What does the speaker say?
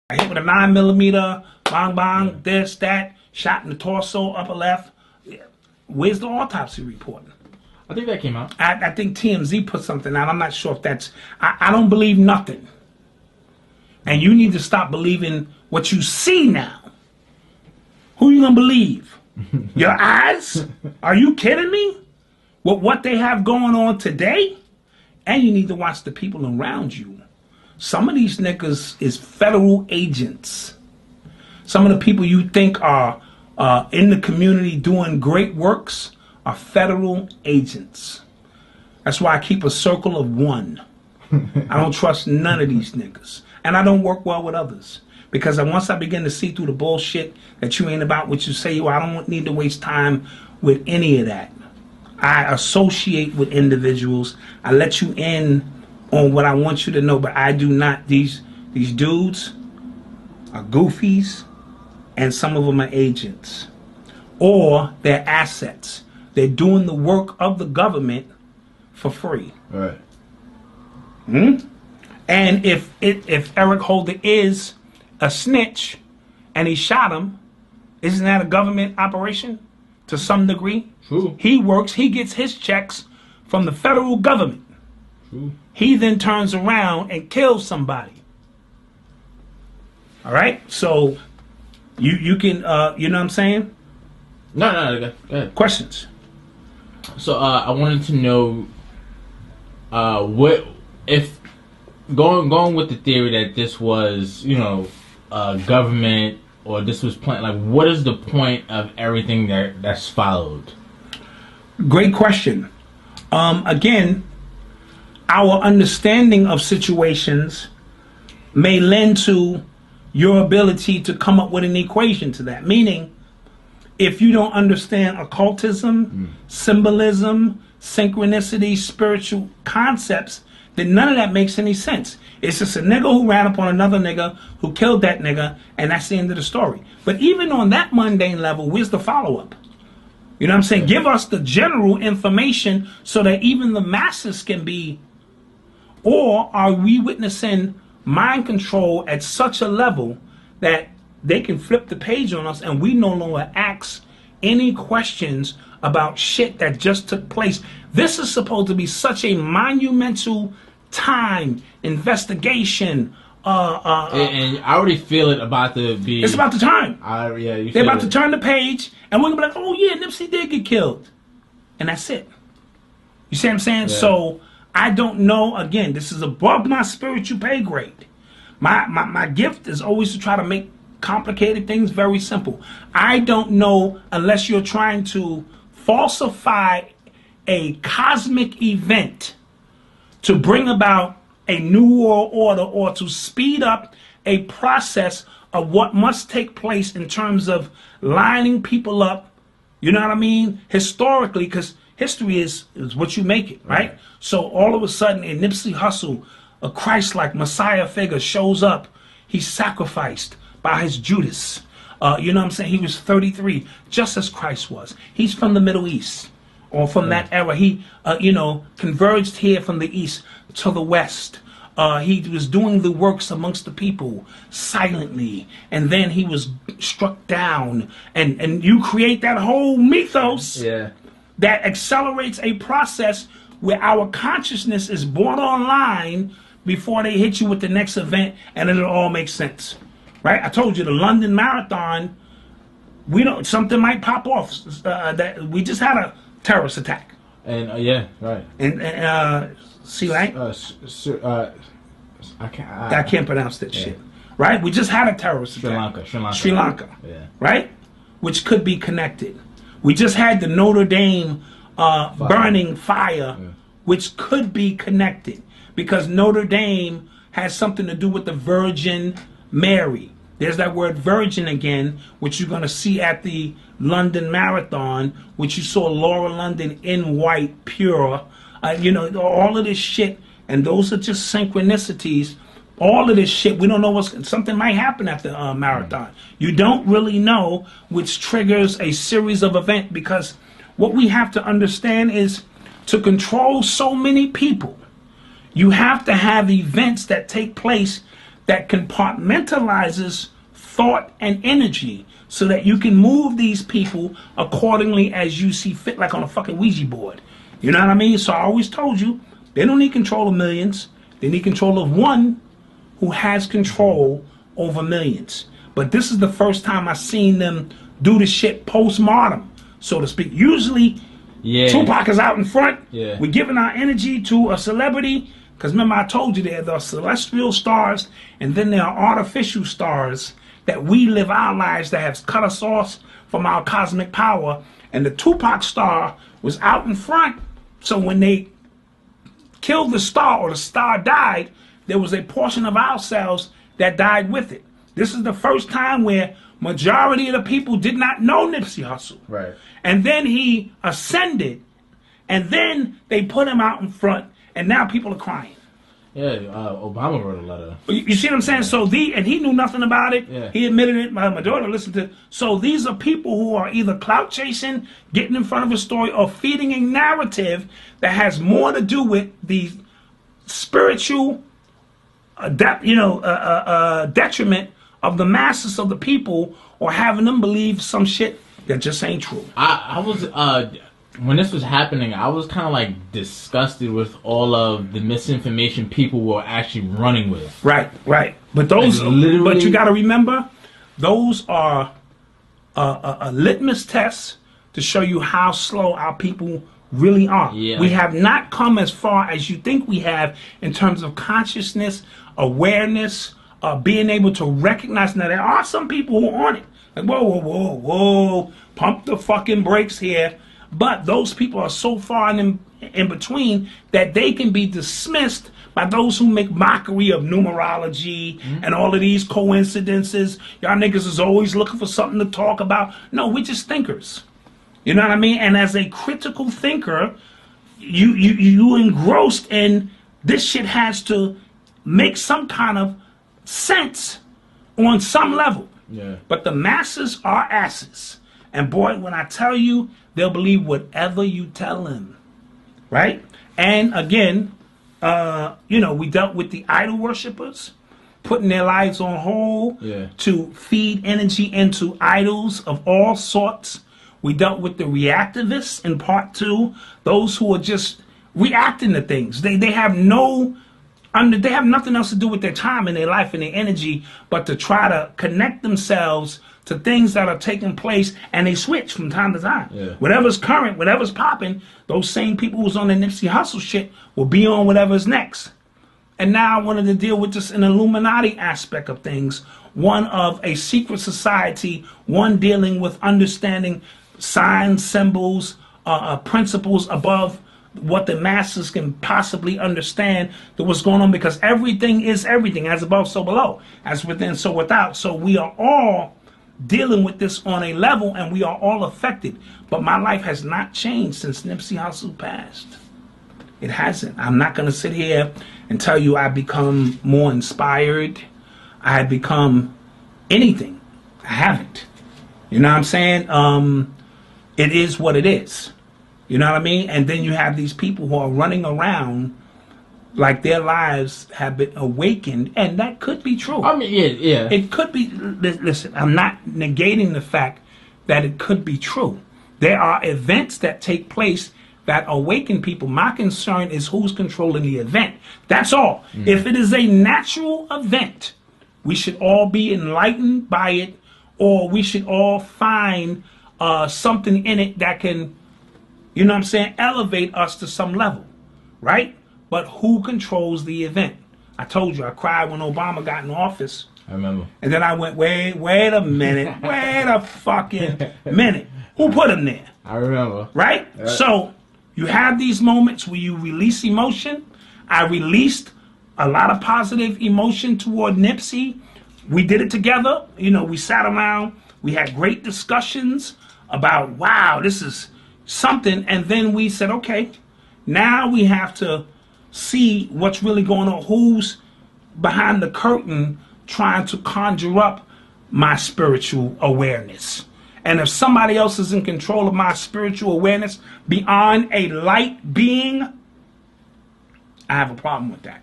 I hit with a 9mm, bang bang, this, that, shot in the torso, upper left. Where's the autopsy report? I think that came out. I think TMZ put something out. I'm not sure if that's... I don't believe nothing. And you need to stop believing what you see now. Who you gonna believe? Your eyes? Are you kidding me? With what they have going on today? And you need to watch the people around you. Some of these niggas is federal agents. Some of the people you think are in the community doing great works are federal agents. That's why I keep a circle of one. I don't trust none of these niggas. And I don't work well with others. Because once I begin to see through the bullshit that you ain't about what you say, well, I don't need to waste time with any of that. I associate with individuals. I let you in on what I want you to know, but I do not. These dudes are goofies, and some of them are agents. Or they're assets. They're doing the work of the government for free. Right. And if Eric Holder is a snitch and he shot him, isn't that a government operation to some degree? True. He works, he gets his checks from the federal government. True. He then turns around and kills somebody. All right? So you can, you know what I'm saying? No, go ahead. Questions? So I wanted to know what if going with the theory that this was, government, or this was planned. Like, what is the point of everything that's followed? Great question. Again, our understanding of situations may lend to your ability to come up with an equation to that. Meaning, if you don't understand occultism, symbolism, synchronicity, spiritual concepts, then none of that makes any sense. It's just a nigga who ran up on another nigga who killed that nigga, and that's the end of the story. But even on that mundane level, where's the follow-up? You know what I'm saying? Give us the general information so that even the masses can be... Or are we witnessing mind control at such a level that they can flip the page on us and we no longer ask any questions about shit that just took place? This is supposed to be such a monumental time, investigation. And I already feel it about to be... It's about to turn. They're about to turn the page, and we're going to be like, oh yeah, Nipsey did get killed. And that's it. You see what I'm saying? Yeah. So, I don't know. Again, this is above my spiritual pay grade. My gift is always to try to make complicated things very simple. I don't know unless you're trying to falsify a cosmic event to bring about a new world order or to speed up a process of what must take place in terms of lining people up, you know what I mean, historically, because history is what you make it, right? So all of a sudden in Nipsey Hussle, a Christ-like Messiah figure shows up. He's sacrificed by his Judas. You know what I'm saying? He was 33, just as Christ was. He's from the Middle East, or from that era. He, converged here from the East to the West. He was doing the works amongst the people silently, and then he was struck down. And you create that whole mythos that accelerates a process where our consciousness is brought online before they hit you with the next event, and it'll all make sense. Right? I told you the London Marathon, something might pop off. That we just had a terrorist attack. And see, right? I can't pronounce that shit. Right? We just had a terrorist attack. Sri Lanka. Yeah. Right? Which could be connected. We just had the Notre Dame burning fire, which could be connected. Because Notre Dame has something to do with the Virgin Mary. There's that word virgin again, which you're going to see at the London Marathon, which you saw Laura London in white, pure. All of this shit, and those are just synchronicities. All of this shit, we don't know something might happen at the marathon. You don't really know, which triggers a series of events, because what we have to understand is to control so many people, you have to have events that take place that compartmentalizes thought and energy so that you can move these people accordingly as you see fit, like on a fucking Ouija board. You know what I mean? So I always told you, they don't need control of millions. They need control of one who has control over millions. But this is the first time I've seen them do the shit post-mortem, so to speak. Usually, Tupac is out in front. Yeah. We're giving our energy to a celebrity. Because remember, I told you there are celestial stars, and then there are artificial stars that we live our lives that have cut us off from our cosmic power. And the Tupac star was out in front. So when they killed the star or the star died, there was a portion of ourselves that died with it. This is the first time where majority of the people did not know Nipsey Hussle. Right. And then he ascended, and then they put him out in front, and now people are crying. Yeah, Obama wrote a letter. You see what I'm saying? So and he knew nothing about it. Yeah. He admitted it. My daughter listened to it. So these are people who are either clout chasing, getting in front of a story, or feeding a narrative that has more to do with the spiritual, detriment of the masses of the people, or having them believe some shit that just ain't true. I was when this was happening, I was kind of like disgusted with all of the misinformation people were actually running with. Right. But those, but you got to remember, those are a litmus test to show you how slow our people really are. Yeah. We have not come as far as you think we have in terms of consciousness, awareness, being able to recognize. Now, there are some people who are on it. Like, whoa, pump the fucking brakes here. But those people are so far in between that they can be dismissed by those who make mockery of numerology and all of these coincidences. Y'all niggas is always looking for something to talk about. No, we're just thinkers. You know what I mean? And as a critical thinker, you engrossed in this shit has to make some kind of sense on some level. Yeah. But the masses are asses. And boy, when I tell you, they'll believe whatever you tell them. Right? And again, we dealt with the idol worshippers, putting their lives on hold to feed energy into idols of all sorts. We dealt with the reactivists in part 2, those who are just reacting to things. They have they have nothing else to do with their time and their life and their energy but to try to connect themselves to things that are taking place, and they switch from time to time. Yeah. Whatever's current, whatever's popping, those same people who's on the Nipsey Hussle shit will be on whatever's next. And now I wanted to deal with just an Illuminati aspect of things, one of a secret society, one dealing with understanding signs, symbols, principles above what the masses can possibly understand that what's going on, because everything is everything, as above so below, as within so without. So we are all dealing with this on a level, and we are all affected. But my life has not changed since Nipsey Hussle passed. It hasn't. I'm not going to sit here and tell you I've become more inspired. I have become anything. I haven't. You know what I'm saying? It is what it is. You know what I mean? And then you have these people who are running around like their lives have been awakened, and that could be true. I mean, yeah. It could be. Listen, I'm not negating the fact that it could be true. There are events that take place that awaken people. My concern is who's controlling the event. That's all. If it is a natural event, we should all be enlightened by it, or we should all find something in it that can, you know what I'm saying, elevate us to some level, right? But who controls the event? I told you, I cried when Obama got in office. I remember. And then I went, wait a minute. Wait a fucking minute. Who put him there? I remember. Right? So you have these moments where you release emotion. I released a lot of positive emotion toward Nipsey. We did it together. You know, we sat around. We had great discussions about, wow, this is something. And then we said, okay, now we have to see what's really going on, who's behind the curtain trying to conjure up my spiritual awareness. And if somebody else is in control of my spiritual awareness beyond a light being, I have a problem with that.